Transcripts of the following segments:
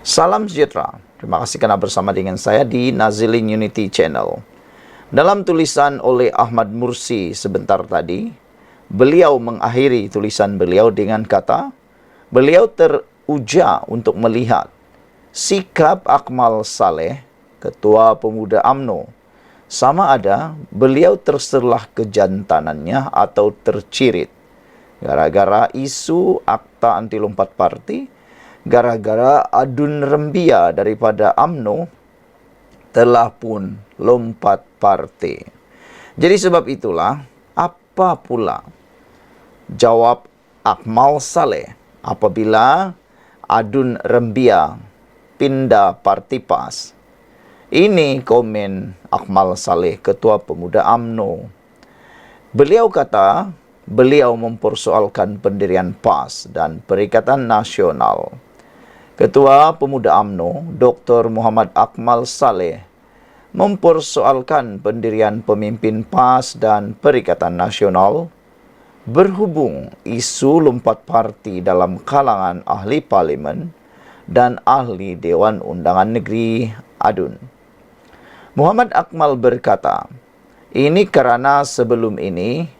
Salam sejahtera. Terima kasih kerana bersama dengan saya di Nazilin Unity Channel. Dalam tulisan oleh Ahmad Mursi sebentar tadi, beliau mengakhiri tulisan beliau dengan kata, beliau teruja untuk melihat sikap Akmal Saleh, Ketua Pemuda UMNO, sama ada beliau terserlah kejantanannya atau tercirit gara-gara isu akta anti lompat parti, gara-gara adun rembia daripada UMNO telah pun lompat parti. Jadi sebab itulah, apa pula jawab Akmal Saleh apabila adun rembia pindah parti PAS? Ini komen Akmal Saleh, Ketua Pemuda UMNO. Beliau kata, beliau mempersoalkan pendirian PAS dan Perikatan Nasional. Ketua Pemuda UMNO, Dr. Muhammad Akmal Saleh, mempersoalkan pendirian pemimpin PAS dan Perikatan Nasional berhubung isu lompat parti dalam kalangan ahli parlimen dan ahli Dewan Undangan Negeri ADUN. Muhammad Akmal berkata, ini kerana sebelum ini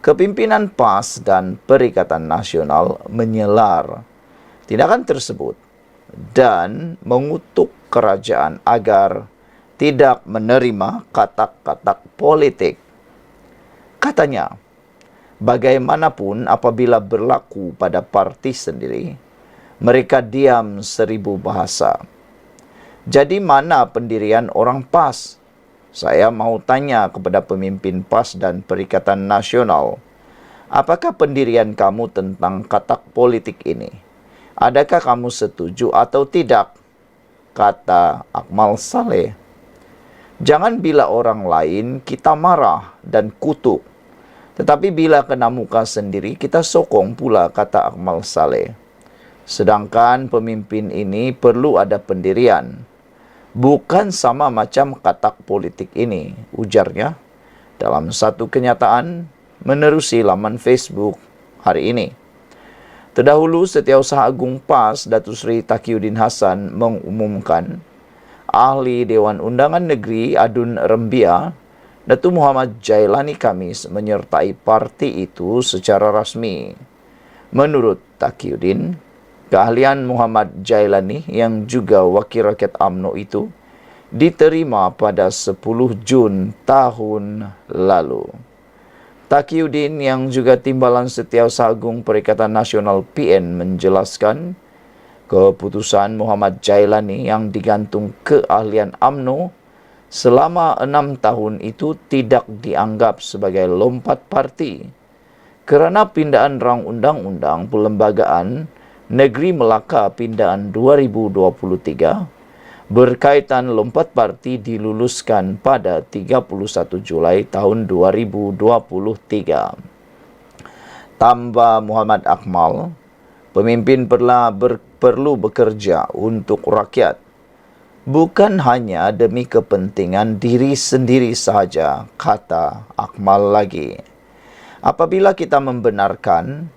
kepimpinan PAS dan Perikatan Nasional menyelar tindakan tersebut dan mengutuk kerajaan agar tidak menerima katak-katak politik. Katanya, bagaimanapun apabila berlaku pada parti sendiri, mereka diam 1000 bahasa. Jadi mana pendirian orang PAS? Saya mau tanya kepada pemimpin PAS dan Perikatan Nasional, apakah pendirian kamu tentang katak politik ini? Adakah kamu setuju atau tidak? Kata Akmal Saleh. Jangan bila orang lain kita marah dan kutuk, tetapi bila kena muka sendiri kita sokong pula, kata Akmal Saleh. Sedangkan pemimpin ini perlu ada pendirian, bukan sama macam katak politik ini, ujarnya dalam satu kenyataan menerusi laman Facebook hari ini. Terdahulu, Setiausaha Agung PAS Datuk Seri Taqiyuddin Hassan mengumumkan ahli Dewan Undangan Negeri ADUN Rembia, Datuk Muhammad Jailani Khamis menyertai parti itu secara rasmi. Menurut Taqiyuddin, keahlian Muhammad Jailani yang juga wakil rakyat UMNO itu diterima pada 10 Jun tahun lalu. Taqiyuddin yang juga Timbalan Setiausaha Agung Perikatan Nasional PN menjelaskan, keputusan Muhammad Jailani yang digantung keahlian UMNO selama 6 tahun itu tidak dianggap sebagai lompat parti kerana pindaan rang undang-undang Perlembagaan Negeri Melaka Pindaan 2023 berkaitan lompat parti diluluskan pada 31 Julai tahun 2023. Tambah Muhammad Akmal, pemimpin perlu bekerja untuk rakyat, bukan hanya demi kepentingan diri sendiri sahaja, kata Akmal lagi. Apabila kita membenarkan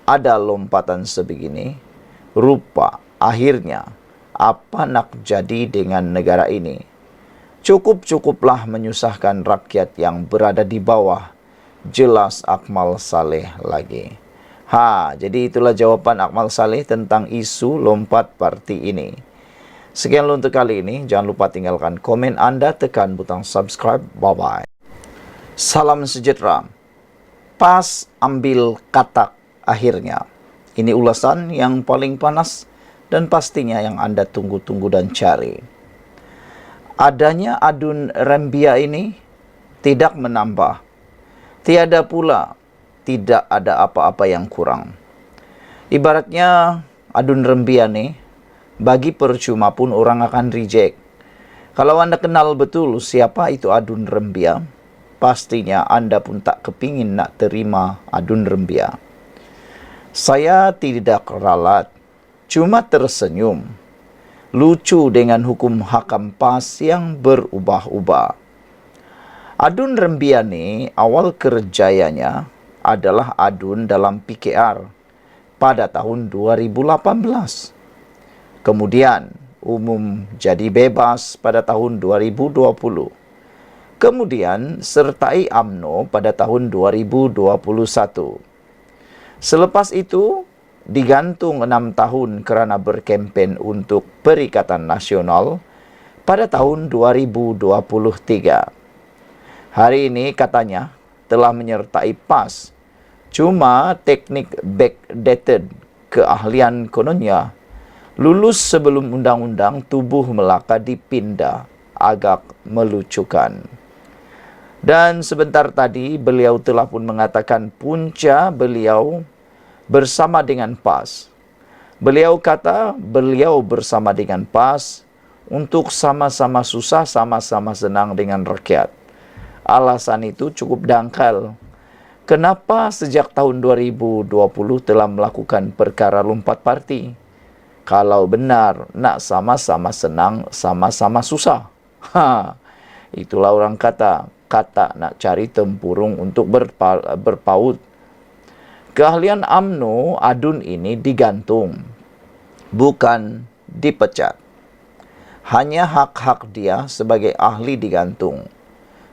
ada lompatan sebegini, rupa akhirnya apa nak jadi dengan negara ini? Cukup-cukuplah menyusahkan rakyat yang berada di bawah, jelas Akmal Saleh lagi. Jadi itulah jawapan Akmal Saleh tentang isu lompat parti ini. Sekian untuk kali ini. Jangan lupa tinggalkan komen anda, tekan butang subscribe. Bye-bye. Salam sejahtera. PAS ambil katak akhirnya. Ini ulasan yang paling panas dan pastinya yang anda tunggu-tunggu dan cari. Adanya adun rembia ini tidak menambah. Tiada pula tidak ada apa-apa yang kurang. Ibaratnya adun rembia ni, bagi percuma pun orang akan reject. Kalau anda kenal betul siapa itu adun rembia, pastinya anda pun tak kepingin nak terima adun rembia. Saya tidak ralat, cuma tersenyum. Lucu dengan hukum hakam PAS yang berubah-ubah. Adun rembia ni awal kerjayanya adalah adun dalam PKR pada tahun 2018. Kemudian umum jadi bebas pada tahun 2020. Kemudian sertai UMNO pada tahun 2021. Selepas itu, digantung 6 tahun kerana berkempen untuk Perikatan Nasional pada tahun 2023. Hari ini katanya telah menyertai PAS. Cuma teknik backdated keahlian kononnya lulus sebelum Undang-Undang Tubuh Melaka dipindah, agak melucukan. Dan sebentar tadi beliau telah pun mengatakan punca beliau bersama dengan PAS. Beliau kata beliau bersama dengan PAS untuk sama-sama susah, sama-sama senang dengan rakyat. Alasan itu cukup dangkal. Kenapa sejak tahun 2020 telah melakukan perkara lompat parti? Kalau benar nak sama-sama senang, sama-sama susah. Itulah orang kata nak cari tempurung untuk berpaut. Keahlian UMNO adun ini digantung, bukan dipecat. Hanya hak-hak dia sebagai ahli digantung.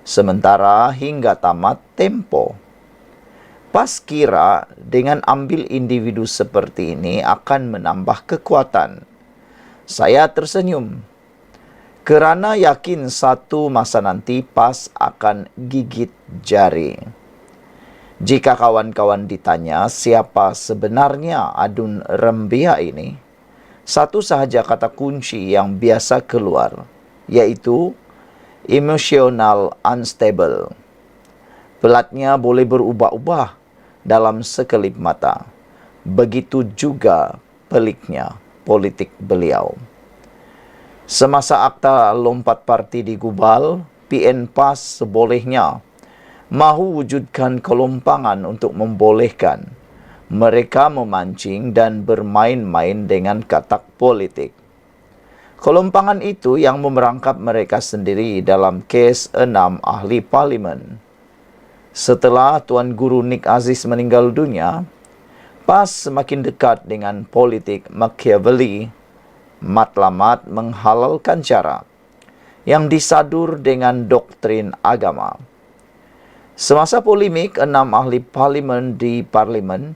Sementara hingga tamat tempo. PAS kira dengan ambil individu seperti ini akan menambah kekuatan. Saya tersenyum. Kerana yakin satu masa nanti PAS akan gigit jari. Jika kawan-kawan ditanya siapa sebenarnya Adun Rembia ini, satu sahaja kata kunci yang biasa keluar, yaitu emotional unstable. Pelatnya boleh berubah-ubah dalam sekelip mata. Begitu juga peliknya politik beliau. Semasa akta lompat parti digubal, PN PAS sebolehnya mahu wujudkan kelompangan untuk membolehkan mereka memancing dan bermain-main dengan katak politik. Kelompangan itu yang memerangkap mereka sendiri dalam kes 6 ahli parlimen. Setelah Tuan Guru Nik Aziz meninggal dunia, PAS semakin dekat dengan politik Machiavelli, matlamat menghalalkan cara yang disadur dengan doktrin agama. Semasa polemik 6 ahli parlimen di parlimen,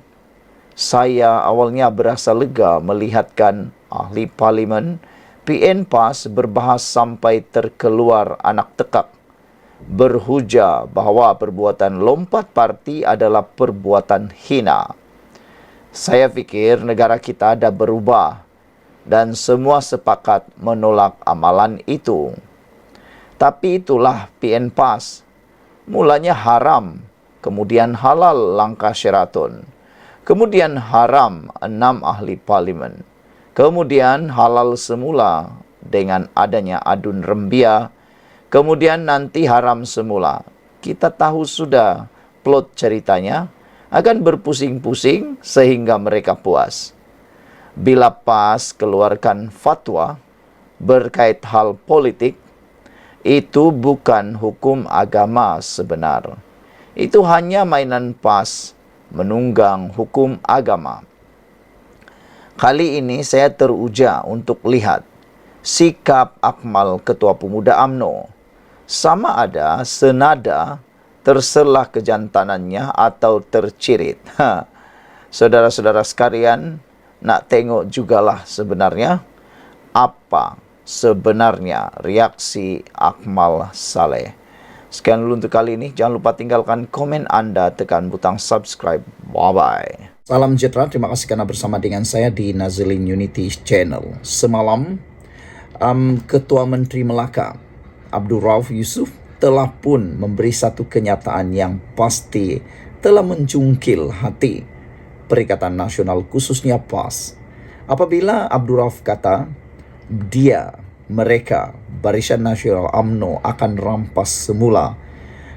saya awalnya berasa lega melihatkan ahli parlimen PN PAS berbahas sampai terkeluar anak tekak, berhujah bahawa perbuatan lompat parti adalah perbuatan hina. Saya fikir negara kita dah berubah dan semua sepakat menolak amalan itu. Tapi itulah PN PAS. Mulanya haram, kemudian halal langkah Sheraton, kemudian haram 6 ahli parlimen, kemudian halal semula dengan adanya Adun Rembia, kemudian nanti haram semula. Kita tahu sudah plot ceritanya, akan berpusing-pusing sehingga mereka puas. Bila PAS keluarkan fatwa berkait hal politik, itu bukan hukum agama sebenar. Itu hanya mainan PAS menunggang hukum agama. Kali ini saya teruja untuk lihat sikap Akmal Ketua Pemuda UMNO. Sama ada senada terselah kejantanannya atau tercirit. Saudara-saudara sekalian, nak tengok jugalah sebenarnya apa sebenarnya reaksi Akmal Saleh. Sekian dulu untuk kali ini. Jangan lupa tinggalkan komen anda, tekan butang subscribe. Bye-bye. Salam sejahtera. Terima kasih kerana bersama dengan saya di Nazilin Unity Channel. Semalam, Ketua Menteri Melaka, Abdul Rauf Yusuf, telah pun memberi satu kenyataan yang pasti telah mencungkil hati Perikatan Nasional khususnya PAS. Apabila Abdul Rauf kata mereka Barisan Nasional UMNO akan rampas semula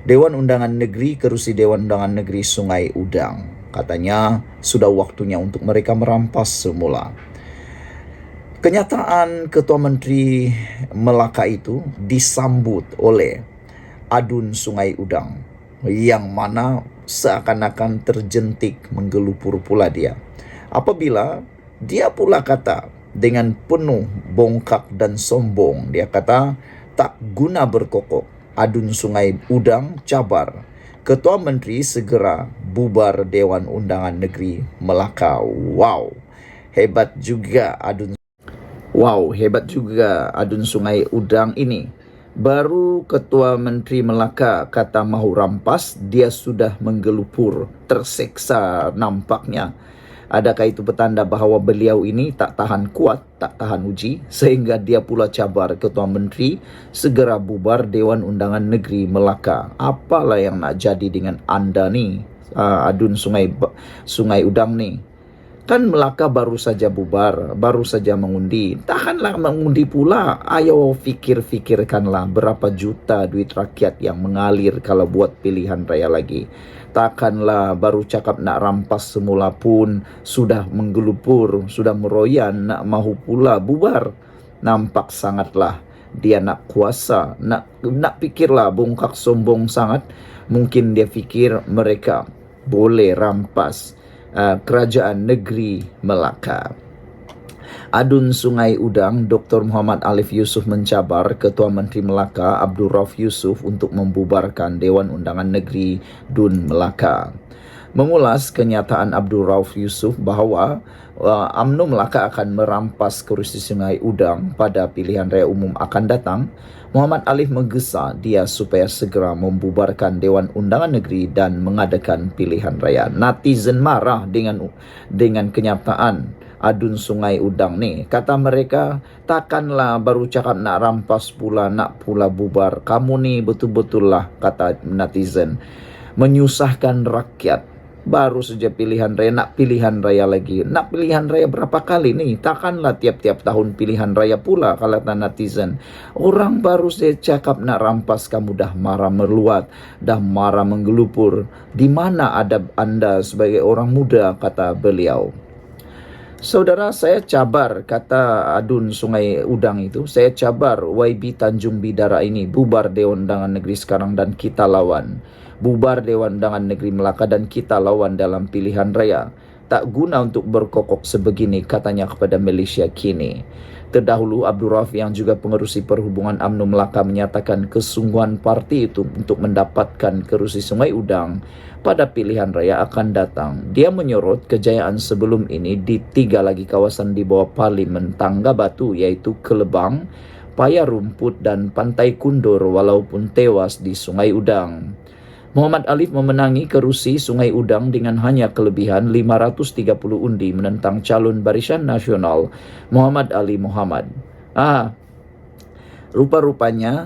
Dewan Undangan Negeri kerusi Dewan Undangan Negeri Sungai Udang. Katanya sudah waktunya untuk mereka merampas semula. Kenyataan Ketua Menteri Melaka itu disambut oleh Adun Sungai Udang, yang mana seakan-akan terjentik menggelupur pula dia. Apabila dia pula kata dengan penuh bongkak dan sombong. Dia kata, tak guna berkokok, adun Sungai Udang cabar. Ketua Menteri segera bubar Dewan Undangan Negeri Melaka. Hebat juga adun Sungai Udang ini. Baru Ketua Menteri Melaka kata mahu rampas, dia sudah menggelupur, terseksa nampaknya. Adakah itu petanda bahawa beliau ini tak tahan kuat, tak tahan uji, sehingga dia pula cabar Ketua Menteri segera bubar Dewan Undangan Negeri Melaka? Apalah yang nak jadi dengan anda ni, adun Sungai Udang ni? Kan Melaka baru saja bubar, baru saja mengundi. Takkanlah mengundi pula. Ayo fikirkanlah berapa juta duit rakyat yang mengalir kalau buat pilihan raya lagi. Takkanlah baru cakap nak rampas semula pun sudah menggelupur, sudah meroyan, nak mahu pula bubar. Nampak sangatlah dia nak kuasa, nak fikirlah bongkak sombong sangat. Mungkin dia fikir mereka boleh rampas kerajaan negeri Melaka. Adun Sungai Udang, Dr. Muhammad Alif Yusuf mencabar Ketua Menteri Melaka Abdul Rauf Yusuf untuk membubarkan Dewan Undangan Negeri Dun Melaka. Mengulas kenyataan Abdul Rauf Yusuf bahawa UMNO Melaka akan merampas kerusi Sungai Udang pada pilihan raya umum akan datang, Muhammad Alif menggesa dia supaya segera membubarkan Dewan Undangan Negeri dan mengadakan pilihan raya. Netizen marah dengan kenyataan adun Sungai Udang ni. Kata mereka, takkanlah baru cakap nak rampas pula, nak pula bubar. Kamu ni betul-betul lah, kata netizen, menyusahkan rakyat. Baru saja pilihan raya, nak pilihan raya lagi. Nak pilihan raya berapa kali ni? Takkanlah tiap-tiap tahun pilihan raya pula, kata netizen. Orang baru saja cakap nak rampas, kamu dah marah meluat, dah marah menggelupur. Di mana adab anda sebagai orang muda, kata beliau. Saudara, saya cabar, kata adun Sungai Udang itu, saya cabar YB Tanjung Bidara ini, bubar Dewan Undangan Negeri sekarang dan kita lawan. Bubar Dewan Undangan Negeri Melaka dan kita lawan dalam pilihan raya. Tak guna untuk berkokok sebegini, katanya kepada Malaysia Kini. Terdahulu, Abdul Rauf yang juga pengerusi perhubungan UMNO Melaka menyatakan kesungguhan parti itu untuk mendapatkan kerusi Sungai Udang pada pilihan raya akan datang. Dia menyorot kejayaan sebelum ini di 3 lagi kawasan di bawah Parlimen Tangga Batu, iaitu Kelebang, Paya Rumput dan Pantai Kundur, walaupun tewas di Sungai Udang. Muhammad Alif memenangi kerusi Sungai Udang dengan hanya kelebihan 530 undi menentang calon Barisan Nasional Muhammad Ali Muhammad. Rupa-rupanya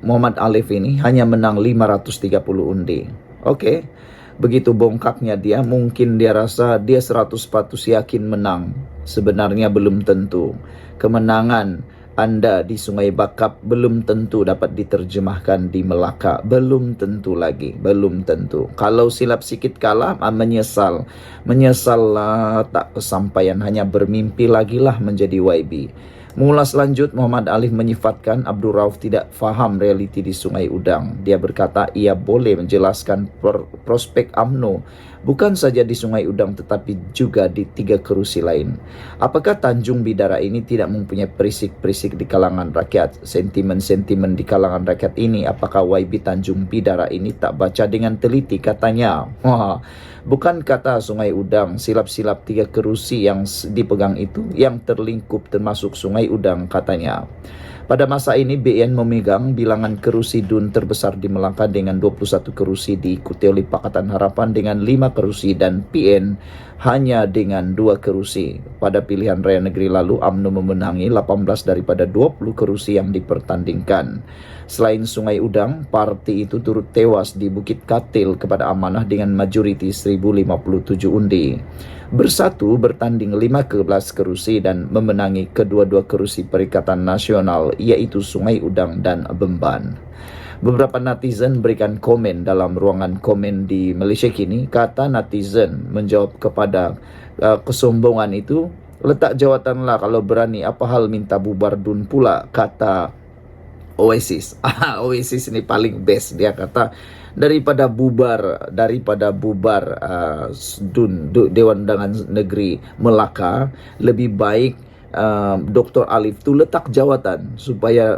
Muhammad Alif ini hanya menang 530 undi. Okey, begitu bongkaknya dia, mungkin dia rasa dia 100% yakin menang. Sebenarnya belum tentu. Kemenangan anda di Sungai Bakap belum tentu dapat diterjemahkan di Melaka. Belum tentu lagi, belum tentu. Kalau silap sikit kalah, menyesal. Menyesallah tak kesampaian, hanya bermimpi lagilah menjadi YB. Mengulas lanjut, Muhammad Alif menyifatkan Abdul Rauf tidak faham realiti di Sungai Udang. Dia berkata ia boleh menjelaskan prospek UMNO bukan saja di Sungai Udang tetapi juga di 3 kerusi lain. Apakah Tanjung Bidara ini tidak mempunyai perisik-perisik di kalangan rakyat? Sentimen-sentimen di kalangan rakyat ini, apakah YB Tanjung Bidara ini tak baca dengan teliti? Katanya, bukan kata Sungai Udang, silap-silap 3 kerusi yang dipegang itu yang terlingkup termasuk Sungai Udang, katanya. Pada masa ini, BN memegang bilangan kerusi DUN terbesar di Melaka dengan 21 kerusi, diikuti oleh Pakatan Harapan dengan 5 kerusi dan PN hanya dengan 2 kerusi. Pada pilihan raya negeri lalu, UMNO memenangi 18 daripada 20 kerusi yang dipertandingkan. Selain Sungai Udang, parti itu turut tewas di Bukit Katil kepada Amanah dengan majoriti 1057 undi. Bersatu bertanding 15 kerusi dan memenangi kedua-dua kerusi Perikatan Nasional, iaitu Sungai Udang dan Bemban. Beberapa netizen berikan komen dalam ruangan komen di Malaysia Kini. Kata netizen menjawab kepada kesombongan itu, letak jawatanlah kalau berani, apa hal minta bubar DUN pula, kata Oasis. Oasis ini paling best, dia kata daripada bubar DUN Dewan Undangan Negeri Melaka, lebih baik Dr. Alif tu letak jawatan supaya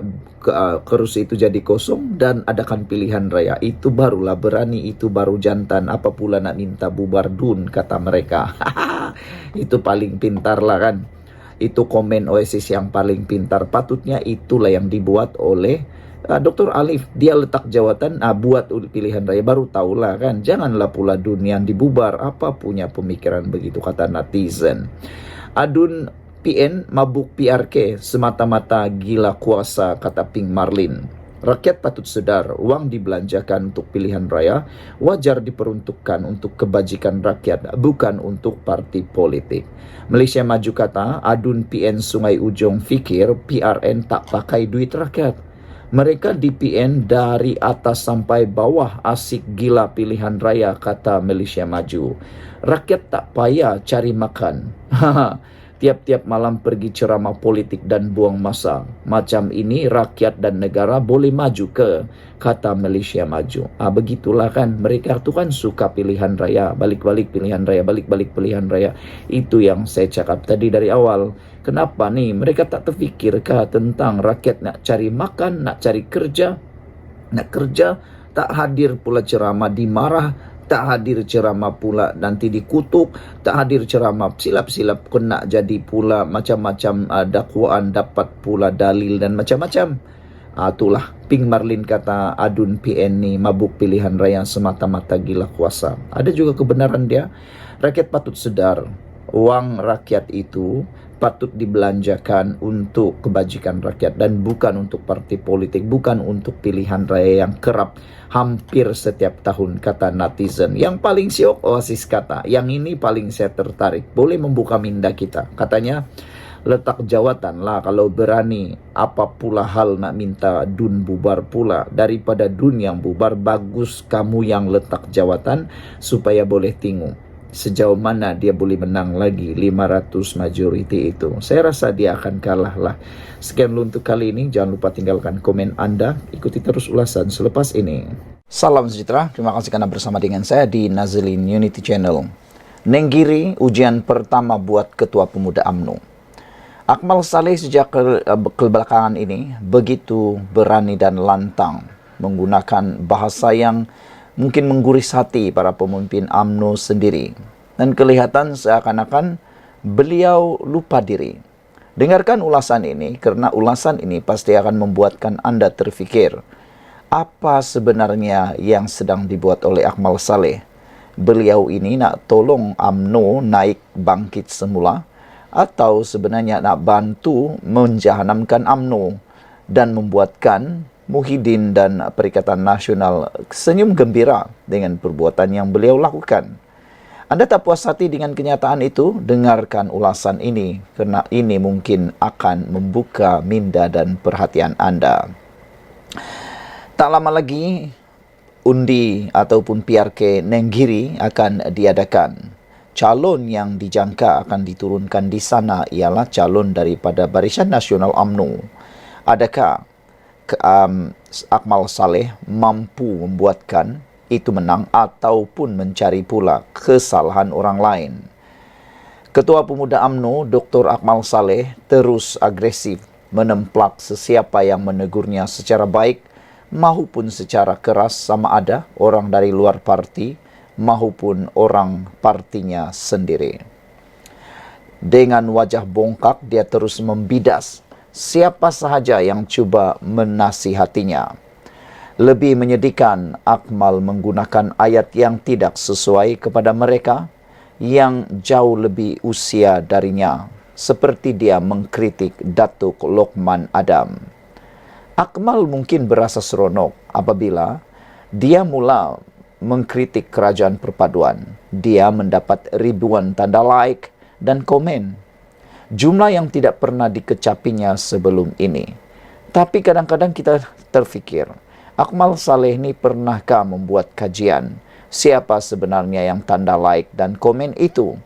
kerusi itu jadi kosong dan adakan pilihan raya. Itu barulah berani, itu baru jantan. Apa pula nak minta bubar DUN, kata mereka. Itu paling pintar lah kan. Itu komen Oasis yang paling pintar. Patutnya itulah yang dibuat oleh Dr. Alif. Dia letak jawatan, buat pilihan raya, baru tahulah kan. Janganlah pula DUN yang dibubar. Apa punya pemikiran begitu, kata netizen. Adun PN mabuk PRK semata-mata gila kuasa, kata Pink Marlin. Rakyat patut sedar, uang dibelanjakan untuk pilihan raya wajar diperuntukkan untuk kebajikan rakyat, bukan untuk parti politik. Malaysia Maju kata, Adun PN Sungai Ujong fikir PRN tak pakai duit rakyat. Mereka di PN dari atas sampai bawah asik gila pilihan raya, kata Malaysia Maju. Rakyat tak payah cari makan. Tiap-tiap malam pergi ceramah politik dan buang masa. Macam ini rakyat dan negara boleh maju ke, kata Malaysia Maju. Begitulah kan, mereka tu kan suka pilihan raya, balik-balik pilihan raya, balik-balik pilihan raya. Itu yang saya cakap tadi dari awal. Kenapa nih mereka tak terfikirkah tentang rakyat nak cari makan, nak cari kerja, nak kerja, tak hadir pula ceramah dimarah, tak hadir ceramah pula nanti dikutuk, tak hadir ceramah silap-silap kena jadi pula macam-macam dakwaan, dapat pula dalil dan macam-macam. Itulah Pink Marlin kata Adun PN ni mabuk pilihan raya semata-mata gila kuasa. Ada juga kebenaran dia. Rakyat patut sedar, uang rakyat itu patut dibelanjakan untuk kebajikan rakyat dan bukan untuk parti politik, bukan untuk pilihan raya yang kerap hampir setiap tahun, kata netizen. Yang paling syok Oasis kata, yang ini paling saya tertarik, boleh membuka minda kita. Katanya, letak jawatan lah kalau berani, apa pula hal nak minta DUN bubar pula. Daripada DUN yang bubar, bagus kamu yang letak jawatan supaya boleh tengok sejauh mana dia boleh menang lagi 500 majoriti itu. Saya rasa dia akan kalah lah. Sekian dulu untuk kali ini. Jangan lupa tinggalkan komen Anda. Ikuti terus ulasan selepas ini. Salam sejahtera. Terima kasih karena bersama dengan saya di Nazilin Unity Channel. Nenggiri, ujian pertama buat Ketua Pemuda UMNO. Akmal Saleh sejak kebelakangan ini begitu berani dan lantang menggunakan bahasa yang mungkin mengguris hati para pemimpin UMNO sendiri. Dan kelihatan seakan-akan beliau lupa diri. Dengarkan ulasan ini, karena ulasan ini pasti akan membuatkan Anda terfikir, apa sebenarnya yang sedang dibuat oleh Akmal Saleh? Beliau ini nak tolong UMNO naik bangkit semula, atau sebenarnya nak bantu menjahanamkan UMNO dan membuatkan Muhyiddin dan Perikatan Nasional senyum gembira dengan perbuatan yang beliau lakukan. Anda tak puas hati dengan kenyataan itu? Dengarkan ulasan ini, kerana ini mungkin akan membuka minda dan perhatian Anda. Tak lama lagi, undi ataupun PRK Nenggiri akan diadakan. Calon yang dijangka akan diturunkan di sana ialah calon daripada Barisan Nasional UMNO. Adakah Akmal Saleh mampu membuatkan itu menang ataupun mencari pula kesalahan orang lain? Ketua Pemuda UMNO Dr. Akmal Saleh terus agresif menemplak sesiapa yang menegurnya secara baik maupun secara keras, sama ada orang dari luar parti maupun orang partinya sendiri. Dengan wajah bongkak dia terus membidas siapa sahaja yang cuba menasihatinya. Lebih menyedihkan, Akmal menggunakan ayat yang tidak sesuai kepada mereka yang jauh lebih usia darinya, seperti dia mengkritik Datuk Lokman Adam. Akmal mungkin berasa seronok apabila dia mula mengkritik kerajaan perpaduan. Dia mendapat ribuan tanda like dan komen, jumlah yang tidak pernah dikecapinya sebelum ini. Tapi kadang-kadang kita terfikir, Akmal Saleh ini pernahkah membuat kajian siapa sebenarnya yang tanda like dan komen itu?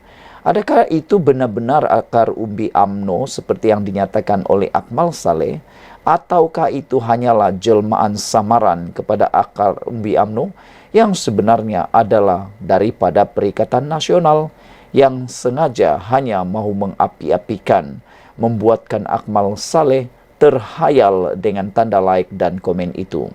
Adakah itu benar-benar akar umbi UMNO seperti yang dinyatakan oleh Akmal Saleh? Ataukah itu hanyalah jelmaan samaran kepada akar umbi UMNO yang sebenarnya adalah daripada Perikatan Nasional yang sengaja hanya mahu mengapi-apikan membuatkan Akmal Saleh terhayal dengan tanda like dan komen itu.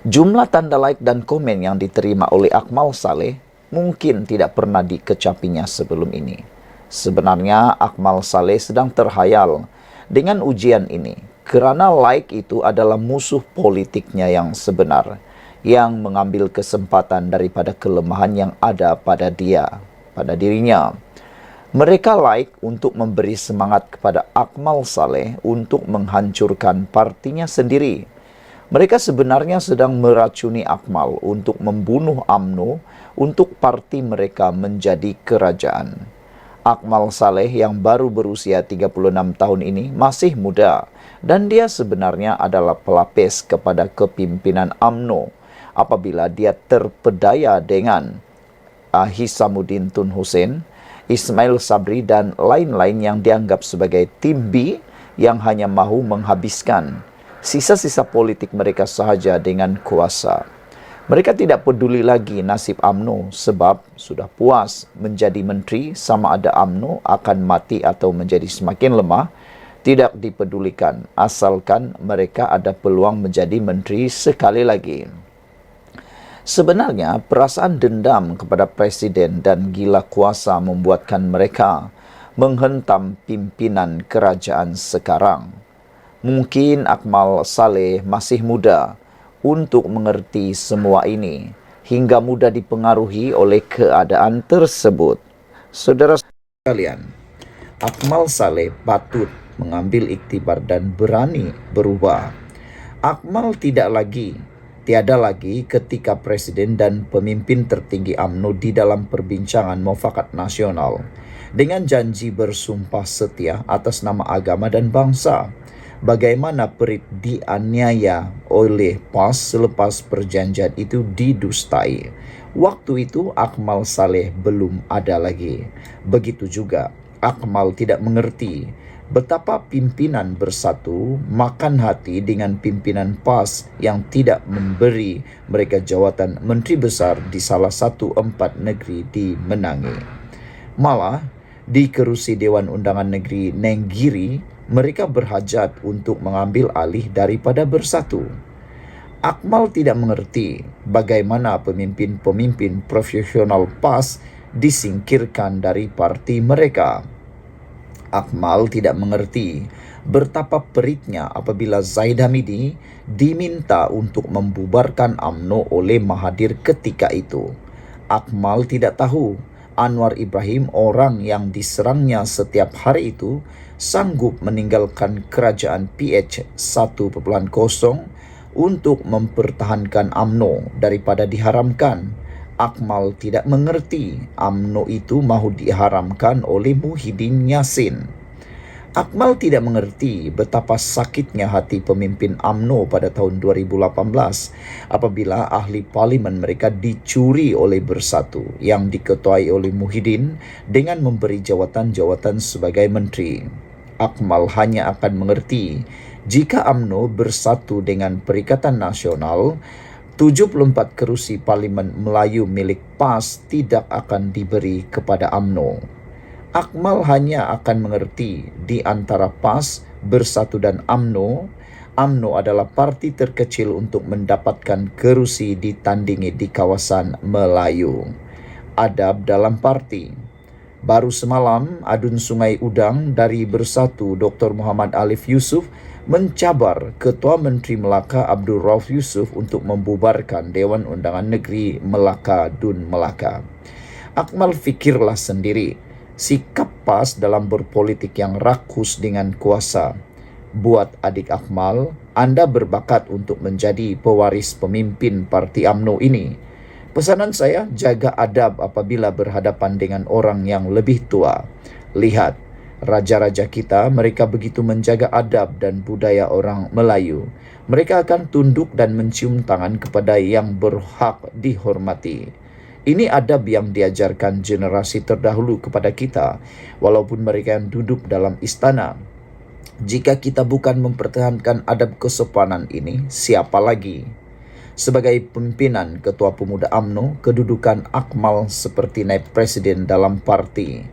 Jumlah tanda like dan komen yang diterima oleh Akmal Saleh mungkin tidak pernah dikecapinya sebelum ini. Sebenarnya Akmal Saleh sedang terhayal dengan ujian ini kerana like itu adalah musuh politiknya yang sebenar, yang mengambil kesempatan daripada kelemahan yang ada pada dirinya. Mereka like untuk memberi semangat kepada Akmal Saleh untuk menghancurkan partinya sendiri. Mereka sebenarnya sedang meracuni Akmal untuk membunuh UMNO untuk parti mereka menjadi kerajaan. Akmal Saleh yang baru berusia 36 tahun ini masih muda dan dia sebenarnya adalah pelapis kepada kepimpinan UMNO apabila dia terpedaya dengan Hisamuddin Tun Hussein, Ismail Sabri dan lain-lain yang dianggap sebagai tim B yang hanya mahu menghabiskan sisa-sisa politik mereka sahaja dengan kuasa. Mereka tidak peduli lagi nasib UMNO sebab sudah puas menjadi menteri sama ada UMNO akan mati atau menjadi semakin lemah, tidak dipedulikan asalkan mereka ada peluang menjadi menteri sekali lagi. Sebenarnya perasaan dendam kepada presiden dan gila kuasa membuatkan mereka menghentam pimpinan kerajaan sekarang. Mungkin Akmal Saleh masih muda untuk mengerti semua ini hingga mudah dipengaruhi oleh keadaan tersebut. Saudara sekalian, Akmal Saleh patut mengambil iktibar dan berani berubah. Akmal tiada lagi ketika presiden dan pemimpin tertinggi UMNO di dalam perbincangan mufakat nasional dengan janji bersumpah setia atas nama agama dan bangsa. Bagaimana Perit dianiaya oleh PAS selepas perjanjian itu didustai. Waktu itu Akmal Saleh belum ada lagi. Begitu juga Akmal tidak mengerti betapa pimpinan Bersatu makan hati dengan pimpinan PAS yang tidak memberi mereka jawatan menteri besar di salah satu 4 negeri di Menangi. Malah di kerusi Dewan Undangan Negeri Nenggiri, mereka berhajat untuk mengambil alih daripada Bersatu. Akmal tidak mengerti bagaimana pemimpin-pemimpin profesional PAS disingkirkan dari parti mereka. Akmal tidak mengerti betapa peritnya apabila Zaid Hamidi diminta untuk membubarkan UMNO oleh Mahathir ketika itu. Akmal tidak tahu Anwar Ibrahim, orang yang diserangnya setiap hari itu, sanggup meninggalkan kerajaan PH 1.0 untuk mempertahankan UMNO daripada diharamkan. Akmal tidak mengerti UMNO itu mahu diharamkan oleh Muhyiddin Yassin. Akmal tidak mengerti betapa sakitnya hati pemimpin UMNO pada tahun 2018 apabila ahli parlimen mereka dicuri oleh Bersatu yang diketuai oleh Muhyiddin dengan memberi jawatan-jawatan sebagai menteri. Akmal hanya akan mengerti jika UMNO bersatu dengan Perikatan Nasional, 74 kerusi Parlimen Melayu milik PAS tidak akan diberi kepada UMNO. Akmal hanya akan mengerti di antara PAS, Bersatu dan UMNO, UMNO adalah parti terkecil untuk mendapatkan kerusi ditandingi di kawasan Melayu. Adab dalam parti. Baru semalam, Adun Sungai Udang dari Bersatu Dr. Muhammad Alif Yusuf mencabar Ketua Menteri Melaka Abdul Rauf Yusuf untuk membubarkan Dewan Undangan Negeri Melaka Dun Melaka. Akmal fikirlah sendiri. Sikap PAS dalam berpolitik yang rakus dengan kuasa. Buat adik Akmal, anda berbakat untuk menjadi pewaris pemimpin parti UMNO ini. Pesanan saya, jaga adab apabila berhadapan dengan orang yang lebih tua. Lihat, raja-raja kita, mereka begitu menjaga adab dan budaya orang Melayu. Mereka akan tunduk dan mencium tangan kepada yang berhak dihormati. Ini adab yang diajarkan generasi terdahulu kepada kita, walaupun mereka yang duduk dalam istana. Jika kita bukan mempertahankan adab kesopanan ini, siapa lagi? Sebagai pimpinan Ketua Pemuda UMNO, kedudukan Akmal seperti naib presiden dalam parti.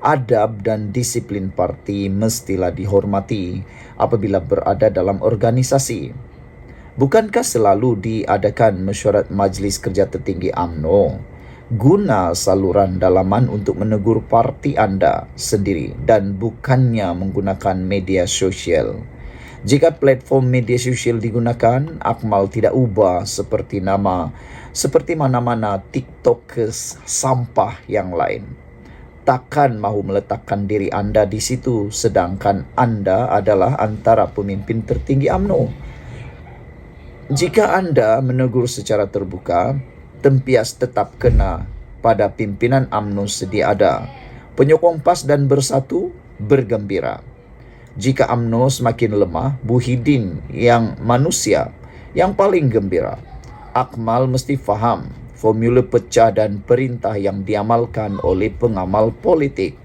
Adab dan disiplin parti mestilah dihormati apabila berada dalam organisasi. Bukankah selalu diadakan mesyuarat Majlis Kerja Tertinggi UMNO guna saluran dalaman untuk menegur parti anda sendiri dan bukannya menggunakan media sosial? Jika platform media sosial digunakan, Akmal tidak ubah seperti mana-mana TikTokers sampah yang lain. Takkan mahu meletakkan diri anda di situ sedangkan anda adalah antara pemimpin tertinggi UMNO. Jika anda menegur secara terbuka, tempias tetap kena pada pimpinan UMNO sedia ada. Penyokong PAS dan Bersatu bergembira. Jika UMNO semakin lemah, Muhyiddin yang manusia yang paling gembira. Akmal mesti faham formula pecah dan perintah yang diamalkan oleh pengamal politik.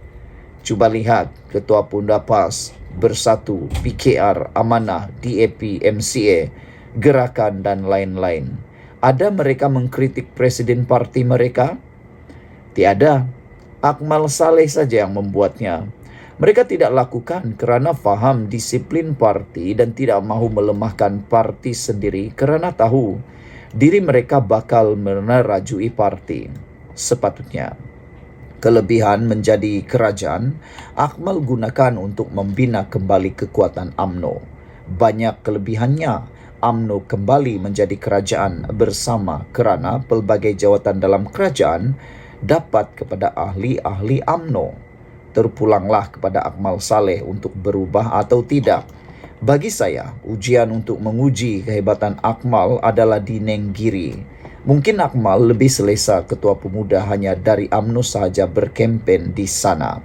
Cuba lihat Ketua Punda PAS, Bersatu, PKR, Amanah, DAP, MCA, Gerakan dan lain-lain. Ada mereka mengkritik presiden parti mereka? Tiada. Akmal Saleh saja yang membuatnya. Mereka tidak lakukan kerana faham disiplin parti dan tidak mahu melemahkan parti sendiri kerana tahu diri mereka bakal menerajui parti. Sepatutnya, kelebihan menjadi kerajaan, Akmal gunakan untuk membina kembali kekuatan UMNO. Banyak kelebihannya, UMNO kembali menjadi kerajaan bersama kerana pelbagai jawatan dalam kerajaan dapat kepada ahli-ahli UMNO. Terpulanglah kepada Akmal Saleh untuk berubah atau tidak. Bagi saya, ujian untuk menguji kehebatan Akmal adalah di Nenggiri. Mungkin Akmal lebih selesa ketua pemuda hanya dari UMNO sahaja berkempen di sana.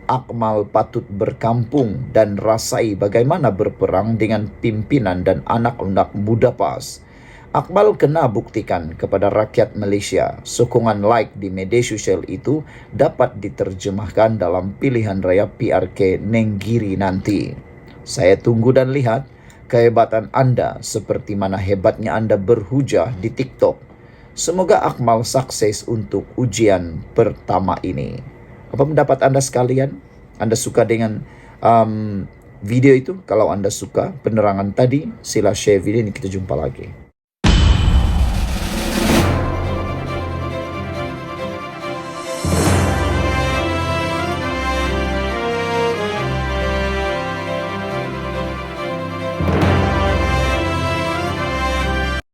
Akmal patut berkampung dan rasai bagaimana berperang dengan pimpinan dan anak-anak muda PAS. Akmal kena buktikan kepada rakyat Malaysia sokongan like di media sosial itu dapat diterjemahkan dalam pilihan raya PRK Nenggiri nanti. Saya tunggu dan lihat kehebatan anda seperti mana hebatnya anda berhujah di TikTok. Semoga Akmal sukses untuk ujian pertama ini. Apa pendapat anda sekalian? Anda suka dengan video itu? Kalau anda suka penerangan tadi, sila share video ini. Kita jumpa lagi.